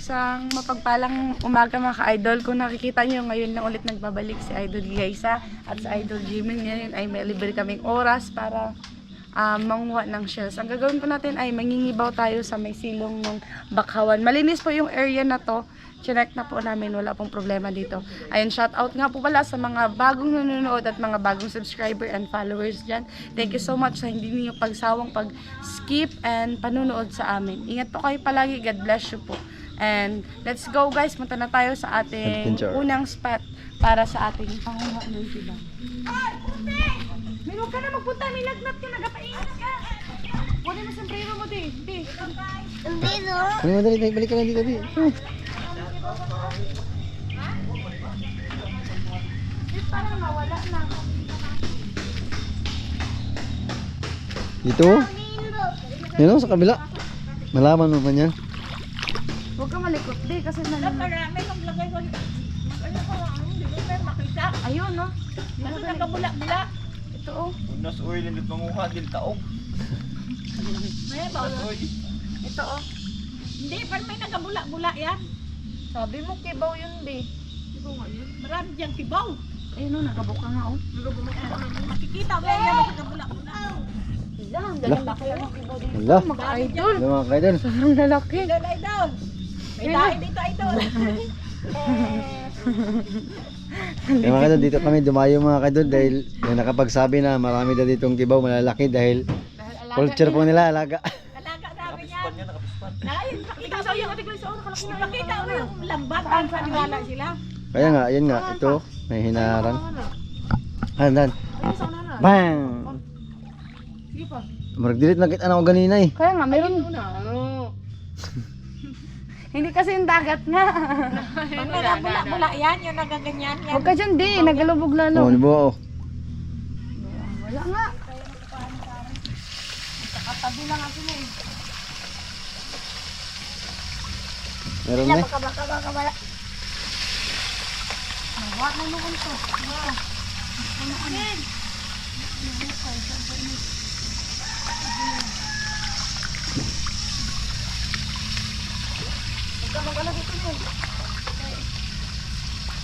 Isang mapagpalang umaga mga ka-idol. Kung nakikita nyo ngayon lang ulit nagbabalik si Idol Liza at si Idol Jimmy. Ngayon ay may libre kaming oras para manguha ng shells. Ang gagawin po natin ay mangingibaw tayo sa may silong ng Bakawan. Malinis po yung area na to. Chinek na po namin, wala pong problema dito. Ayun, shout out nga po pala sa mga bagong nanonood at mga bagong subscriber and followers dyan. Thank you so much sa hindi niyo pagsawang pag-skip and panunood sa amin. Ingat po kayo palagi. God bless you po. And let's go guys, punta na tayo sa ating unang spot para sa ating panguha ng sibang. Meron ka na magpunta, may lagnat ka, nagapaingat ka. Wala mo sombrero mo di. Sombrero? Ano mo dali, balik ka lang dito di. Parang nawala na. Dito? Yan o, sa kabila. Malaman mo pa niyan. Huwag ka malikot di kasi Marami kang lagay ko. Ano ko, hindi ko may makita. ayun no. Ano nagkabula-bula? Ito oh. Unas oil hindi manguha din taog. May ba? Ito oh. Hindi, pa may nagkabula-bula yan. Sabi mo kibaw yun di. Marami diyang kibaw. Ayun oh, nagabuka nga oh. Makikita mo yan yung nagkabula-bula. Ang lalaki ang kibaw dito. Hala. Mga idol. Ano mga kaidol? Sobrang lalaki. Idol. May dahil dito, idol. Kaya mga kaidol, dito kami dumayo mga kaidol dahil may nakapagsabi na marami daw ditong kibaw malalaki dahil culture po nila, alaga. Alaga namin yan. Pan yan, nakapispan. Ayun, nakita mo yung nakita mo yung lambat. Saan nagala sila? Kaya nga, ayun nga, ito, may hinaharang. Handan. Bang! Sige pa. Marag-delete na kita na ako ganina eh. Kaya nga, meron. Hindi kasi yung dagat nga. Ang nagkabula-bula yan, yung nagaganyan yan. Huwag ka dyan di, nagalubog Oo, lalo. di ba oh. Wala nga. Nakatabi lang ako na eh. Meron na eh. Kabala. Nawa na naman to.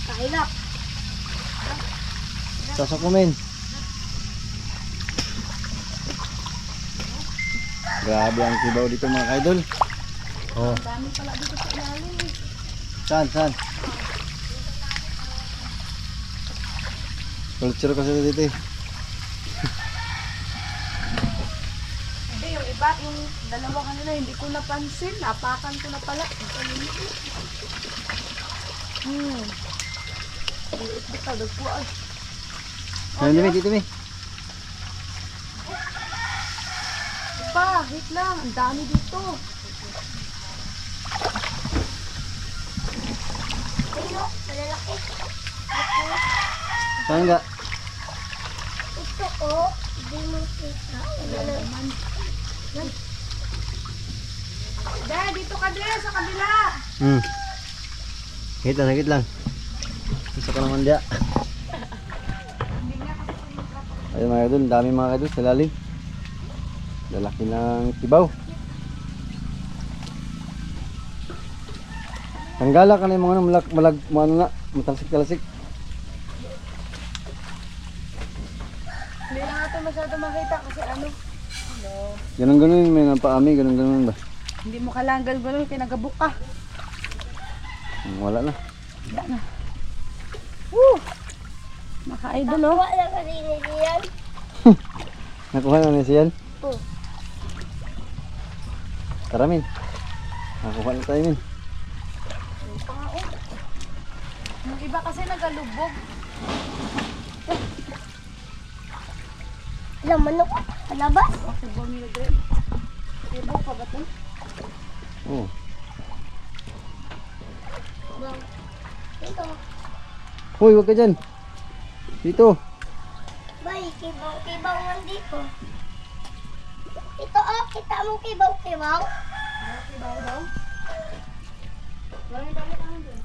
Kailap. Sasok mo men. Grabe ang kibaw dito mga kaidol. Oh. Dami pala dito sa ilalim eh. Saan? Culture kasi dito eh. Hindi, yung iba, yung dalawa kanina, hindi ko napansin. Napakan ko na pala. Dito, dagpuan. Dito mi. Pa, wait lang. Ang dami dito. Ayun, malalaki. Saan nga? Ito oh, hindi mo kita. Dad, dito ka din sa kabila. Sakit lang. Isa ka naman diya. Ayun mga idol, dami mga idol sa lalim. Lalaki ng kibaw. Tanggala ka na yung mga matalsik-talsik. Hindi na nga ito masyado makita kasi ano. Ganun may napaami, ganun ba? Hindi mo kailangan gano'n, pinagabuka. Wala na. Wala na. Woo! Maka-idol oh. Wala ka rin yan. Nakuha na niya siyan? Oo. Tara min. Nakuha na tayo min. Yung iba kasi nagalubog. Laman ako. Alabas. Kasi bumili din. Ibo pa ba ito? Oo. Ito. Hoy, wag ka dyan. Dito. Bay, kibaw nga dito. Ito oh, kita mo kibaw. Kibaw daw. Maraming dami kami din.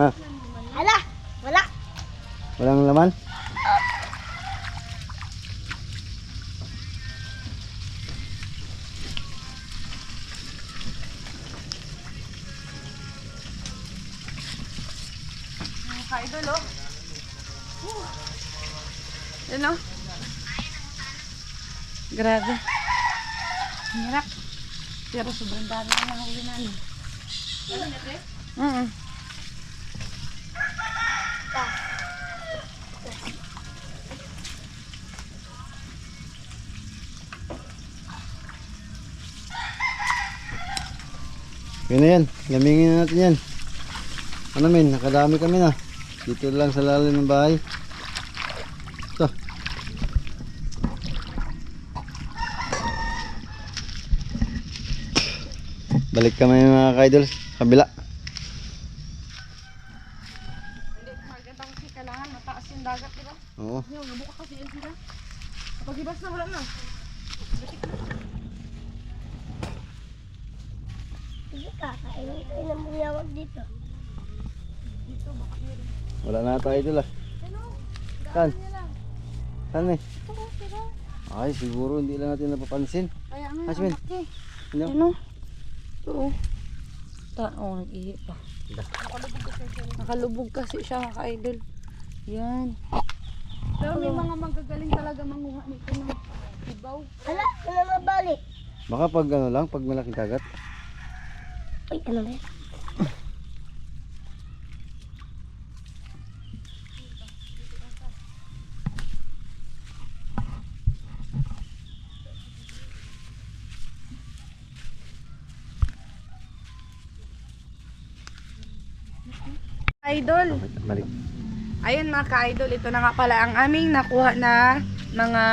Ha? Ala, wala. Walang laman? ka-idol, oh. Yan, oh. Grabe. Hirap. Pero sobrang dami na nahuli namin. Yun na yan, lamingin na natin yan. Ano men, nakadami kami na. Dito lang sa lalim ng bahay. Ito. Balik kami mga ka-idol, kabila. Hindi, maganda kasi kailangan mataas yung dagat, di ba? Oo. Yung nabuka kasi yan sila. Kapag ibas na, wala na. Sige kakainin mo yawag dito. Wala na tayo idol ah. Saan? Saan eh? Ay siguro hindi lang natin napapansin. Kaya nga, Asmin. ang laki. Ano? Ano? Oo. Nag-ihi pa. Nakalubog kasi siya, mga ka-idol. Yan. Pero may mga magagaling talaga manguha nito ng ibaw. Hala, ano mabalik? Baka pag ano lang, pag malaking dagat. Ay, ano ba yan? Idol. Balik. Ayun mga ka-idol, ito na nga pala ang aming nakuha na mga,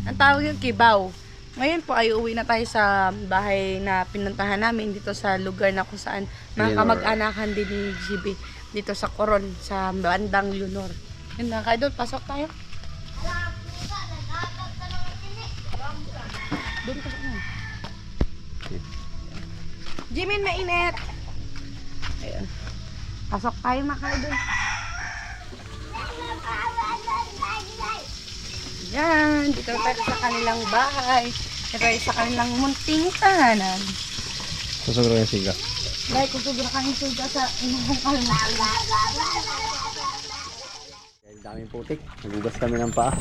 ang tawag yung kibaw. Ngayon po ay uwi na tayo sa bahay na pinuntahan namin dito sa lugar na kung saan mga Leonor. kamag-anakan din ni GB dito sa Coron, sa bandang Leonor. Yun mga ka-idol, pasok tayo. Doon ka na. Jimin, mainit! Ayun. Pasok tayo mga ka-idol. Yan, dito na tayo sa kanilang bahay. Dito tayo sa kanilang munting tahanan. Susugro yung siga. Dahil kung sobra kang suga sa inyong kalma. Dahil daming putik, nagugas kami ng paa.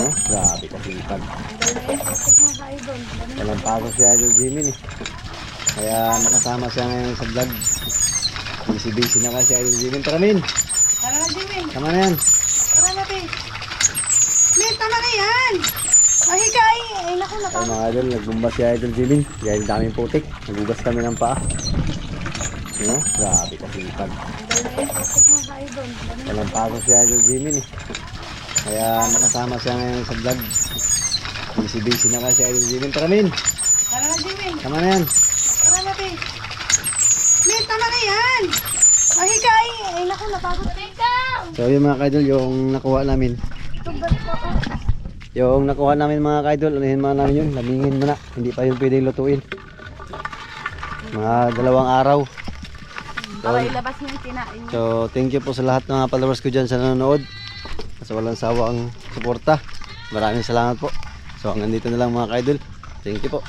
No? Grabe kasipag. Ang galing yung pasok mga ka-idol. Walang pasok si Idol Jimmy eh. Kaya nakasama siya ngayon sa vlog. Busy-busy na kasi si Idol Jimmy. Tara Min! Tara na, Jimin. Tama na yan! Tara na, Pin. Min, tama na yan. Mahigay. Ay, naku, Ay mga idol, nagbumba si Idol Jimmy. Dahil daming putik, nagugas kami ng paa. No? Grabe kasipag. Ang galing yung pasok mga ka-idol. Walang pasok si Idol Jimmy eh. Kaya nakasama siya ngayon sa vlog. Busy-busy na kasi si Idol Jimmy. Tara Min! Tara na, Jimin. Tama na yan! Tara na, Pin. Min, tama na yan. Mahigay. Ay, naku, napagod. So yung mga kaidol, yung nakuha namin. Yung nakuha namin mga kaidol, unahin mga namin yun. Lamingin muna, hindi pa yun pwedeng lutuin. Mga 2 araw. Para ilabas mo yung kinain niyo. So thank you po sa lahat ng mga followers ko dyan sa nanonood. Sa walang sawa ang suporta. Maraming salamat po. So hanggang dito na lang mga kaidol. Thank you po.